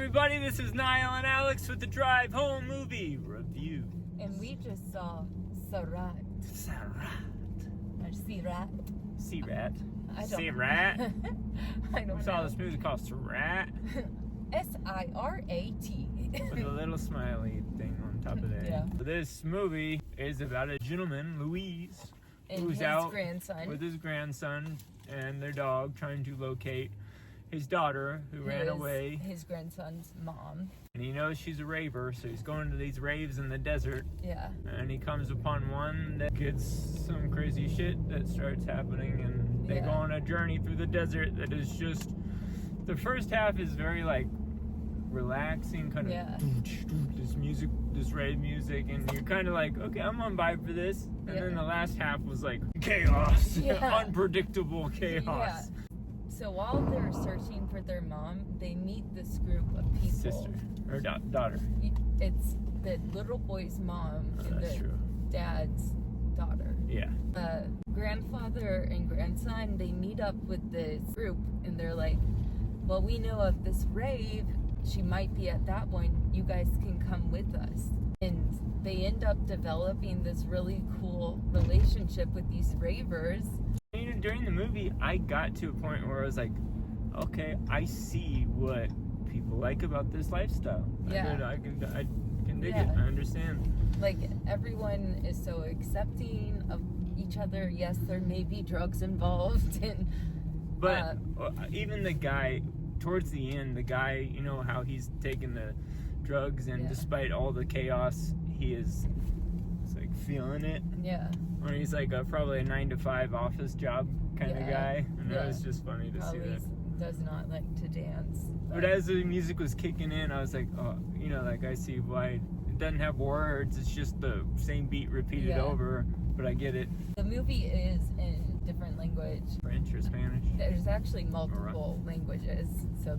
everybody, this is Niall and Alex with the Drive Home Movie Review. And we just saw Sirat. Or Sirat. Sirat. I don't Sirat. I don't We saw know. this movie called Sirat S-I-R-A-T. with a little smiley thing on top of it. Yeah. This movie is about a gentleman, Louise, And who's his out grandson. with his grandson and their dog trying to locate his daughter who ran away. His grandson's mom. And he knows she's a raver, so he's going to these raves in the desert. Yeah. And he comes upon one that gets some crazy shit that starts happening, and they go on a journey through the desert that is just, the first half is very like relaxing, kind of this music, this rave music, and you're kind of like, okay, I'm on vibe for this. And then the last half was like chaos, unpredictable chaos. Yeah. So while they're searching for their mom, they meet this group of people. Sister or daughter. It's the little boy's mom and That's the true. dad's daughter. Yeah. The grandfather and grandson, they meet up with this group and they're like, well, we know of this rave. She might be at that one. You guys can come with us. And they end up developing this really cool relationship with these ravers. Even during the movie, I got to a point where I was like, okay, I see what people like about this lifestyle. Yeah. I can dig it. I understand. Like, everyone is so accepting of each other. Yes, there may be drugs involved. But even the guy, towards the end, the guy, you know how he's taking the drugs, and despite all the chaos, he is like feeling it. Yeah. When he's like probably a 9-to-5 office job kind of guy, and that was just funny to see that. Does not like to dance. But as the music was kicking in, I was like, oh, you know, like I see why it doesn't have words. It's just the same beat repeated over. But I get it. The movie is in different language. French or Spanish? There's actually multiple languages. So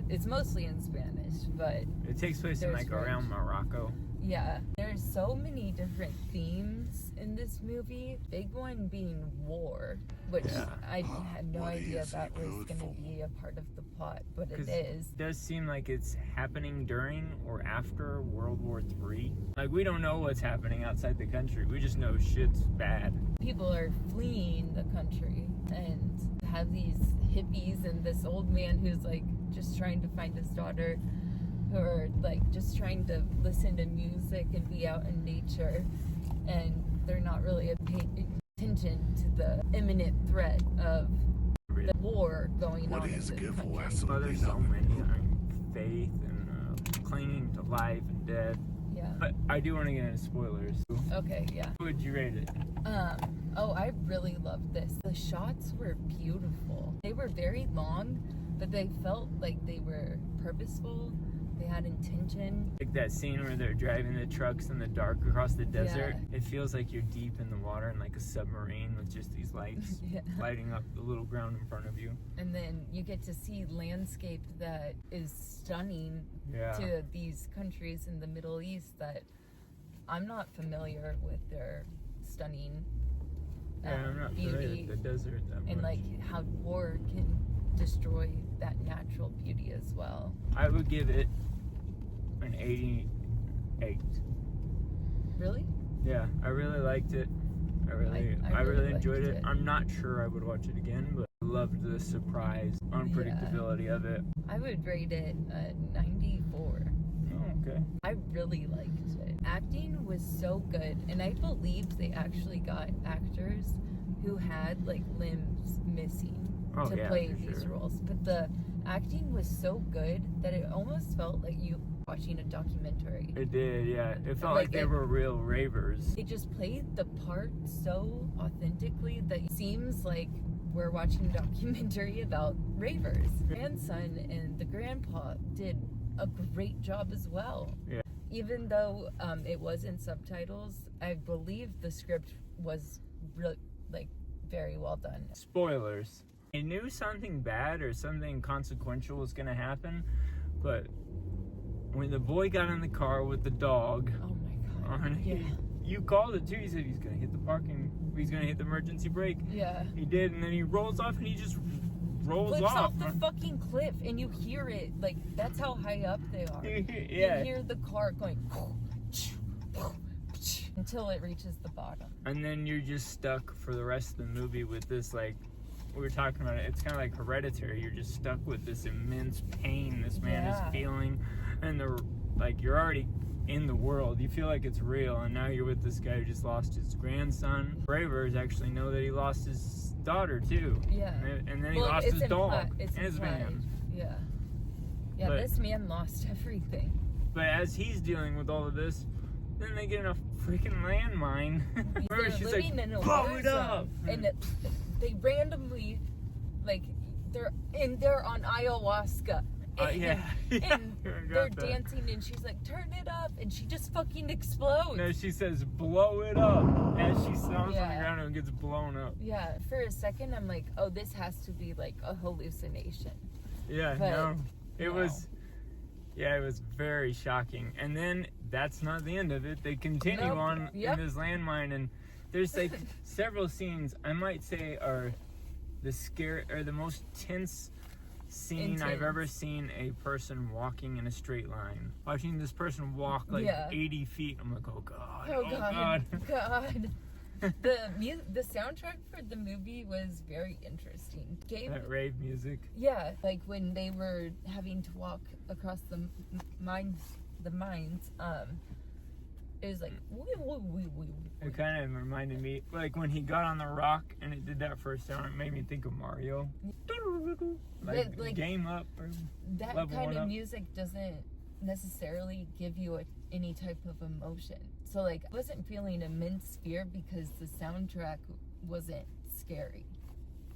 it's mostly in Spanish, but it takes place in like around Morocco. Yeah, there's so many different themes in this movie. Big one being war, which I had no idea that was going to be a part of the plot, but it is. It does seem like it's happening during or after World War III. Like, we don't know what's happening outside the country. We just know shit's bad. People are fleeing the country and have these hippies and this old man who's like just trying to find his daughter, who are like just trying to listen to music and be out in nature, and they're not really paying attention to the imminent threat of the war going on in the country. Well, there's so many. Faith and clinging to life and death. Yeah. But I do want to get into spoilers. Okay, yeah. How would you rate it? I really loved this. The shots were beautiful. They were very long, but they felt like they were purposeful. They had intention. Like that scene where they're driving the trucks in the dark across the desert. It feels like you're deep in the water in like a submarine with just these lights lighting up the little ground in front of you. And then you get to see landscape that is stunning to these countries in the Middle East that I'm not familiar with their stunning I'm not beauty. familiar with the desert that much. And like how war can destroy that natural beauty as well. I would give it an 88. Really? Yeah, I really liked it. I really enjoyed it. I'm not sure I would watch it again, but I loved the surprise, unpredictability of it. I would rate it a 94. Oh, okay. I really liked it. Acting was so good, and I believe they actually got actors who had like limbs missing to play these roles. But the acting was so good that it almost felt like you watching a documentary. It did, yeah. It felt like they were real ravers. They just played the part so authentically that it seems like we're watching a documentary about ravers. The grandson and the grandpa did a great job as well. Yeah. Even though it was in subtitles, I believe the script was very well done. Spoilers. I knew something bad or something consequential was going to happen, but when the boy got in the car with the dog, oh my god, you called it too. He said he's going to hit the emergency brake. Yeah. He did, and then he rolls off and he just rolls flips off. off the fucking cliff, and you hear it. Like, that's how high up they are. Yeah. You hear the car going until it reaches the bottom. And then you're just stuck for the rest of the movie with this, like, we were talking about it. It's kind of like Hereditary. You're just stuck with this immense pain this man is feeling, and you're already in the world. You feel like it's real, and now you're with this guy who just lost his grandson. Bravers actually know that he lost his daughter too. Yeah. And then he lost his dog and his van. Yeah. Yeah. But this man lost everything. But as he's dealing with all of this, then they get in a freaking landmine. Remember, she's like, blow it up! And they randomly, like, they're on ayahuasca. Yeah. And they're dancing, and she's like, turn it up, and she just fucking explodes. No, she says, blow it up, as she stomps on the ground and gets blown up. Yeah, for a second, I'm like, oh, this has to be, like, a hallucination. Yeah, but no. It was very shocking. And then, that's not the end of it. They continue on in this landmine, and there's, like, several scenes, I might say, are the most tense scene I've ever seen a person walking in a straight line. Watching this person walk 80 feet, I'm like, oh god, God. The soundtrack for the movie was very interesting. That rave music. Yeah, like when they were having to walk across the mines. It was like It kind of reminded me, like when he got on the rock and it did that first sound, it made me think of Mario. Like game up or that kind of music doesn't necessarily give you any type of emotion. So like I wasn't feeling immense fear because the soundtrack wasn't scary.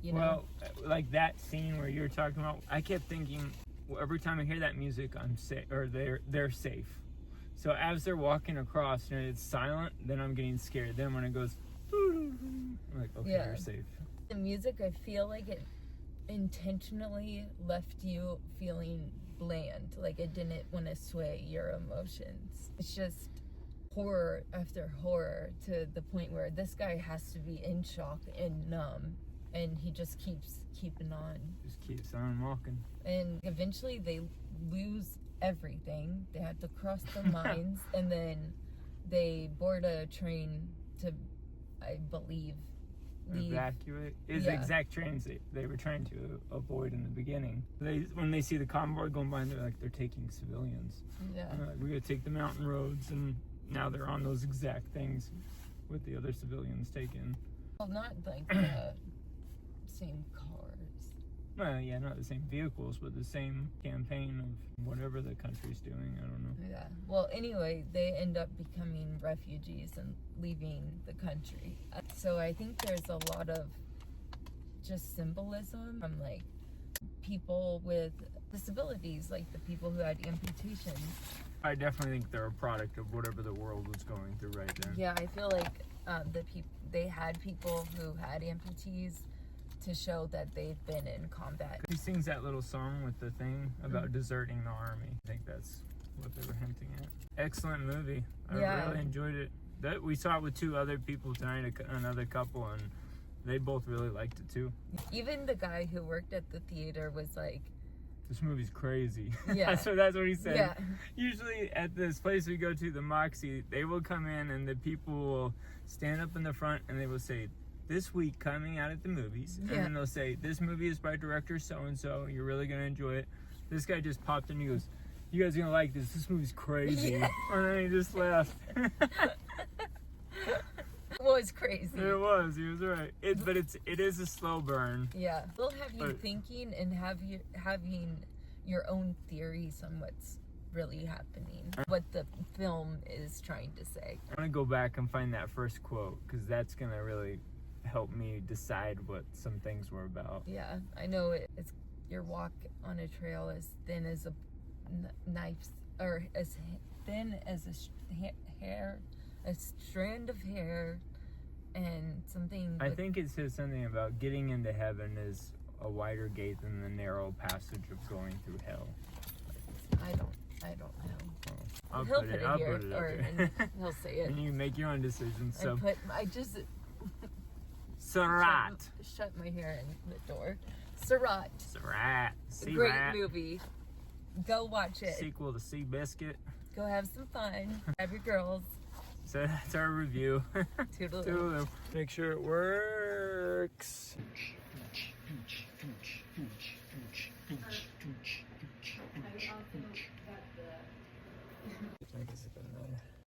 You know? Well, like that scene where you were talking about, I kept thinking every time I hear that music, I'm safe, or they're safe. So as they're walking across and it's silent, then I'm getting scared. Then when it goes, I'm like, okay, you're safe. The music, I feel like it intentionally left you feeling bland. Like it didn't want to sway your emotions. It's just horror after horror to the point where this guy has to be in shock and numb. And he just keeps keeping on. Just keeps on walking. And eventually they lose everything. They had to cross the mines, and then they board a train to, I believe, evacuate. Is the exact trains they were trying to avoid in the beginning. When they see the convoy going by, they're taking civilians. Yeah. We're gonna take the mountain roads, and now they're on those exact things with the other civilians taken. Well, not like the same cars. Well, yeah, not the same vehicles, but the same campaign of whatever the country's doing. I don't know. Yeah. Well, anyway, they end up becoming refugees and leaving the country. So I think there's a lot of just symbolism from like people with disabilities, like the people who had amputations. I definitely think they're a product of whatever the world was going through right there. Yeah, I feel like they had people who had amputees to show that they've been in combat. He sings that little song with the thing about deserting the army. I think that's what they were hinting at. Excellent movie. I really enjoyed it. We saw it with two other people tonight, another couple, and they both really liked it too. Even the guy who worked at the theater was like, this movie's crazy. Yeah. that's what he said. Yeah. Usually at this place we go to, the Moxie, they will come in and the people will stand up in the front and they will say, this week coming out at the movies, and then they'll say, this movie is by director so-and-so, you're really going to enjoy it. This guy just popped in and he goes, you guys are going to like this movie's crazy. And then he just left. It was crazy. It was, he was right. It is a slow burn. Yeah, they'll have you thinking and having your own theories on what's really happening, what the film is trying to say. I'm going to go back and find that first quote, because that's going to really help me decide what some things were about. Yeah, I know it's your walk on a trail as thin as a knife, or as thin as a strand of hair, and something. I think it says something about getting into heaven is a wider gate than the narrow passage of going through hell. I don't know. I'll He'll put put it here, up there. and he'll say it. And you make your own decisions. So I just Sirat. shut my hair in the door. Sirat. Sirat. Great movie. Go watch it. Sequel to Seabiscuit. Go have some fun. Grab your girls. So that's our review. Toodaloo. Toodaloo. Make sure it works.